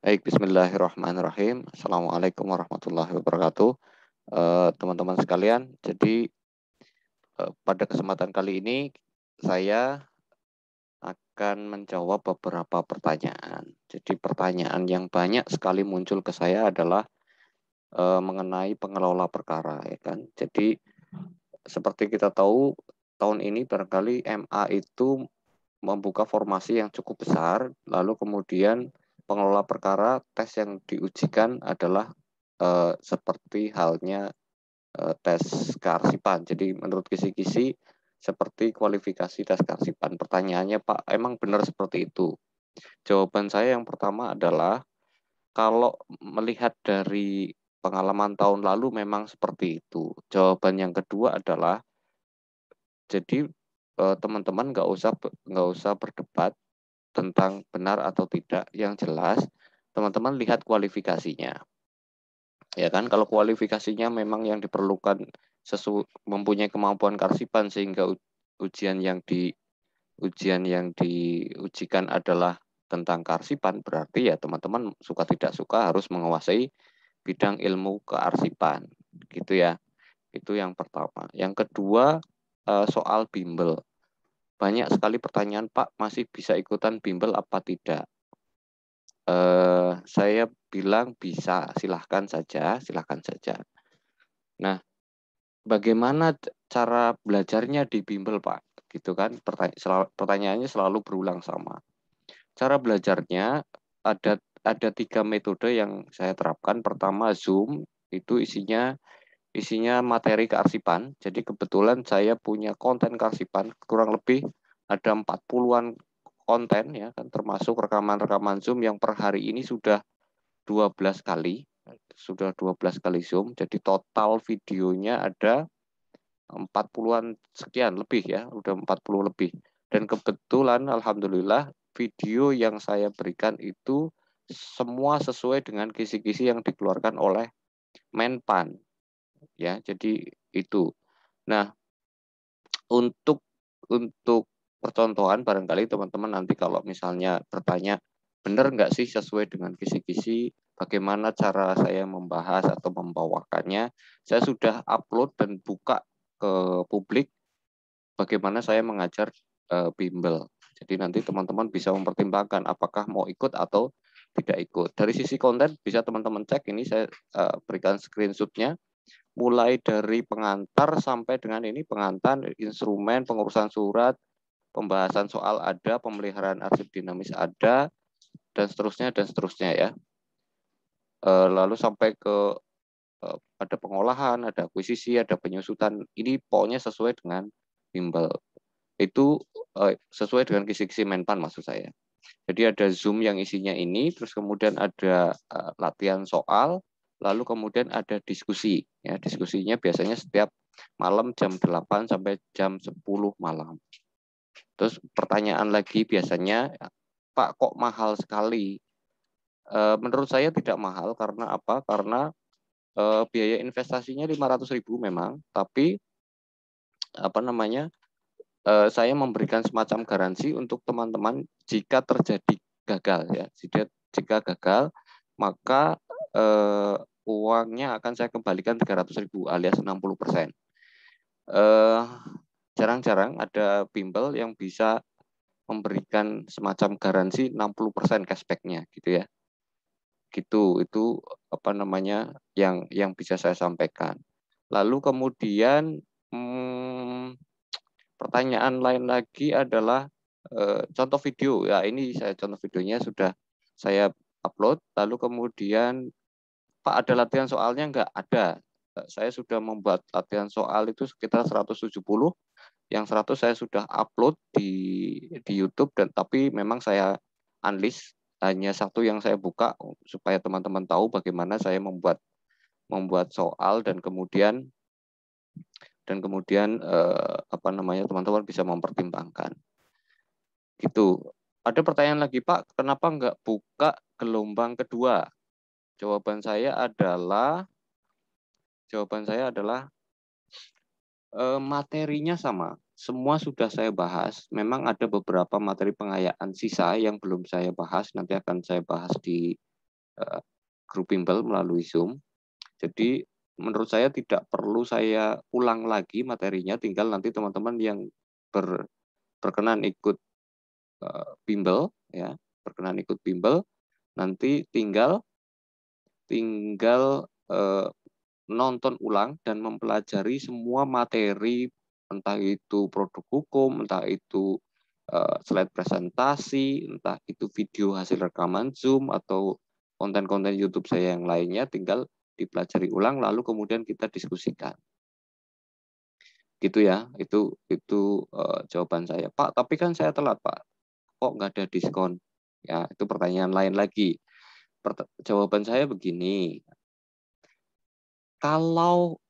Baik, bismillahirrahmanirrahim. Assalamualaikum warahmatullahi wabarakatuh. Teman-teman sekalian, jadi pada kesempatan kali ini saya akan menjawab beberapa pertanyaan. Jadi pertanyaan yang banyak sekali muncul ke saya adalah mengenai pengelola perkara, ya kan. Jadi seperti kita tahu, tahun ini barangkali MA itu membuka formasi yang cukup besar, lalu kemudian pengelola perkara tes yang diujikan adalah seperti halnya tes kearsipan. Jadi menurut kisi-kisi seperti kualifikasi tes kearsipan. Pertanyaannya, Pak, emang benar seperti itu? Jawaban saya yang pertama adalah kalau melihat dari pengalaman tahun lalu memang seperti itu. Jawaban yang kedua adalah jadi teman-teman nggak usah berdebat tentang benar atau tidak. Yang jelas teman-teman lihat kualifikasinya. Ya kan, kalau kualifikasinya memang yang diperlukan mempunyai kemampuan karsipan sehingga ujian yang diujikan adalah tentang karsipan, berarti ya teman-teman suka tidak suka harus menguasai bidang ilmu kearsipan, gitu ya. Itu yang pertama. Yang kedua, soal bimbel. Banyak sekali pertanyaan, Pak, masih bisa ikutan bimbel apa tidak? Saya bilang bisa, silahkan saja, silahkan saja. Nah, bagaimana cara belajarnya di bimbel, Pak? Gitu kan, pertanyaannya selalu berulang sama. Cara belajarnya ada 3 metode yang saya terapkan. Pertama, Zoom, itu isinya materi kearsipan. Jadi kebetulan saya punya konten kearsipan, kurang lebih ada 40-an konten, ya kan, termasuk rekaman-rekaman Zoom yang per hari ini sudah 12 kali. Sudah 12 kali Zoom. Jadi total videonya ada 40-an sekian lebih, ya, udah 40 lebih. Dan kebetulan alhamdulillah video yang saya berikan itu semua sesuai dengan kisi-kisi yang dikeluarkan oleh Menpan, ya. Jadi itu. Nah, untuk percontohan barangkali teman-teman nanti kalau misalnya bertanya benar nggak sih sesuai dengan kisi-kisi, bagaimana cara saya membahas atau membawakannya, saya sudah upload dan buka ke publik bagaimana saya mengajar bimbel. Jadi nanti teman-teman bisa mempertimbangkan apakah mau ikut atau tidak ikut. Dari sisi konten bisa teman-teman cek, ini saya berikan screenshotnya, mulai dari pengantar sampai dengan ini pengantar, instrumen, pengurusan surat, pembahasan soal ada, pemeliharaan arsip dinamis ada, dan seterusnya ya. Lalu sampai ke ada pengolahan, ada akuisisi, ada penyusutan. Ini pokoknya sesuai dengan bimbel. Itu sesuai dengan kisi-kisi Menpan maksud saya. Jadi ada Zoom yang isinya ini, terus kemudian ada latihan soal, lalu kemudian ada diskusi. Ya, diskusinya biasanya setiap malam jam 8 sampai jam 10 malam. Terus pertanyaan lagi biasanya, Pak, kok mahal sekali? Menurut saya tidak mahal karena apa? Karena biaya investasinya 500.000 memang, tapi apa namanya? Saya memberikan semacam garansi untuk teman-teman jika terjadi gagal, ya. Jika gagal, maka uangnya akan saya kembalikan 300.000 alias 60%. Jarang-jarang ada bimbel yang bisa memberikan semacam garansi 60% cashback-nya, gitu ya. Gitu, itu apa namanya yang bisa saya sampaikan. Lalu kemudian pertanyaan lain lagi adalah contoh video. Ya, ini saya contoh videonya sudah saya upload. Lalu kemudian, Pak, ada latihan soalnya enggak? Ada. Saya sudah membuat latihan soal itu sekitar 170. Yang 100 saya sudah upload di YouTube, dan tapi memang saya unlist, hanya satu yang saya buka supaya teman-teman tahu bagaimana saya membuat soal, dan kemudian apa namanya, teman-teman bisa mempertimbangkan. Gitu. Ada pertanyaan lagi, Pak, kenapa nggak buka gelombang kedua? Jawaban saya adalah materinya sama. Semua sudah saya bahas. Memang ada beberapa materi pengayaan sisa yang belum saya bahas. Nanti akan saya bahas grup bimbel melalui Zoom. Jadi menurut saya tidak perlu saya ulang lagi materinya, tinggal nanti teman-teman yang berkenan ikut bimbel, ya, berkenan ikut bimbel, nanti tinggal nonton ulang dan mempelajari semua materi, entah itu produk hukum, entah itu slide presentasi, entah itu video hasil rekaman Zoom atau konten-konten YouTube saya yang lainnya, tinggal dipelajari ulang lalu kemudian kita diskusikan. Gitu ya, itu jawaban saya. Pak, tapi kan saya telat, Pak. Kok nggak ada diskon? Ya, itu pertanyaan lain lagi. Jawaban saya begini. Kalau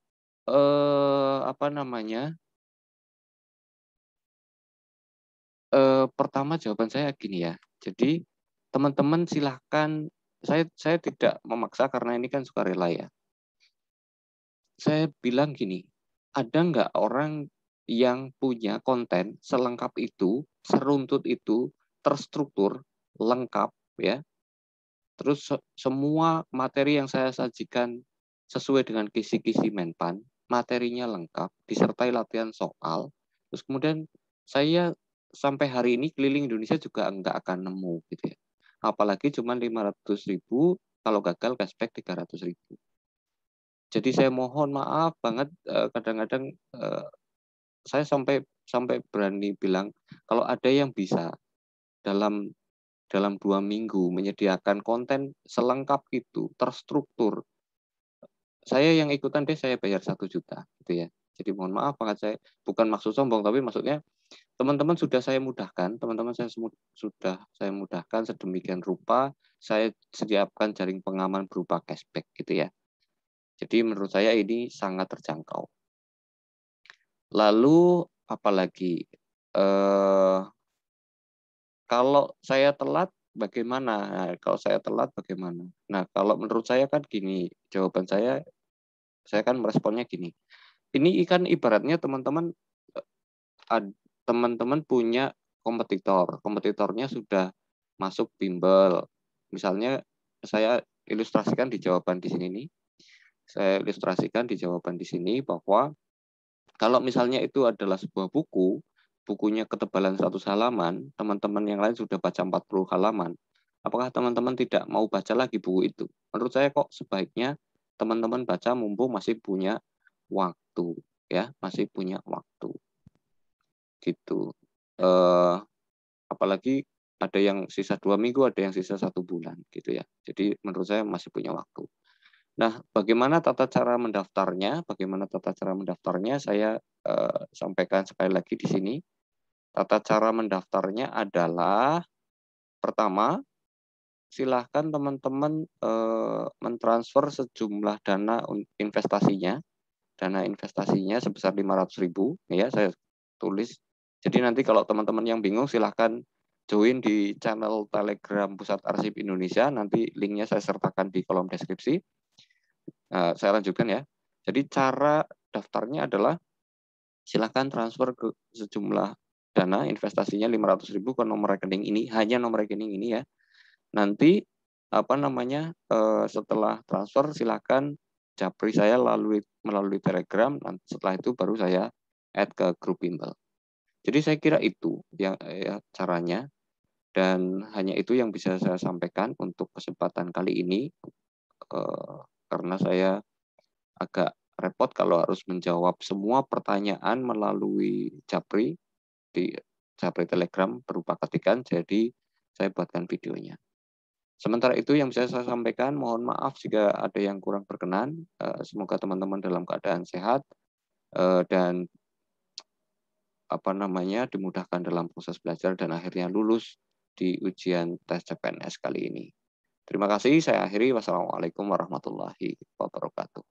pertama jawaban saya gini ya. Jadi teman-teman silahkan, saya tidak memaksa karena ini kan sukarela ya. Saya bilang gini, ada nggak orang yang punya konten selengkap itu, seruntut itu, terstruktur, lengkap ya. Terus semua materi yang saya sajikan sesuai dengan kisi-kisi Menpan, materinya lengkap, disertai latihan soal. Terus kemudian saya sampai hari ini keliling Indonesia juga nggak akan nemu gitu ya. Apalagi cuma 500.000, kalau gagal cashback 300.000. Jadi saya mohon maaf banget, kadang-kadang saya sampai berani bilang kalau ada yang bisa dalam 2 minggu menyediakan konten selengkap itu, terstruktur, saya yang ikutan deh, saya bayar 1 juta gitu ya. Jadi mohon maaf banget, saya bukan maksud sombong, tapi maksudnya teman-teman sudah saya mudahkan, sudah saya mudahkan sedemikian rupa, saya sediakan jaring pengaman berupa cashback gitu ya. Jadi menurut saya ini sangat terjangkau. Lalu apalagi kalau saya telat bagaimana? Nah, kalau saya telat bagaimana? Nah, kalau menurut saya kan gini, jawaban saya kan meresponnya gini. Ini kan ibaratnya teman-teman punya kompetitornya sudah masuk bimbel. Misalnya saya ilustrasikan di jawaban di sini nih. Saya ilustrasikan di jawaban di sini bahwa kalau misalnya itu adalah sebuah buku, bukunya ketebalan 100 halaman, teman-teman yang lain sudah baca 40 halaman, apakah teman-teman tidak mau baca lagi buku itu? Menurut saya kok sebaiknya teman-teman baca mumpung masih punya waktu, ya, masih punya waktu. Gitu. Apalagi ada yang sisa 2 minggu, ada yang sisa 1 bulan, gitu ya. Jadi menurut saya masih punya waktu. Nah, bagaimana tata cara mendaftarnya? Saya sampaikan sekali lagi di sini. Tata cara mendaftarnya adalah pertama, silahkan teman-teman mentransfer sejumlah dana investasinya. Dana investasinya sebesar 500.000, ya saya tulis. Jadi nanti kalau teman-teman yang bingung silahkan join di channel Telegram Pusat Arsip Indonesia. Nanti linknya saya sertakan di kolom deskripsi. Saya lanjutkan ya. Jadi cara daftarnya adalah silakan transfer ke sejumlah dana investasinya 500.000 ke nomor rekening ini, hanya nomor rekening ini ya. Nanti setelah transfer silakan japri saya melalui Telegram. Setelah itu baru saya add ke grup bimbel. Jadi saya kira itu yang caranya, dan hanya itu yang bisa saya sampaikan untuk kesempatan kali ini. Karena saya agak repot kalau harus menjawab semua pertanyaan melalui japri di japri Telegram berupa ketikan, jadi saya buatkan videonya. Sementara itu yang bisa saya sampaikan, mohon maaf jika ada yang kurang berkenan. Semoga teman-teman dalam keadaan sehat dan dimudahkan dalam proses belajar dan akhirnya lulus di ujian tes CPNS kali ini. Terima kasih, saya akhiri. Wassalamualaikum warahmatullahi wabarakatuh.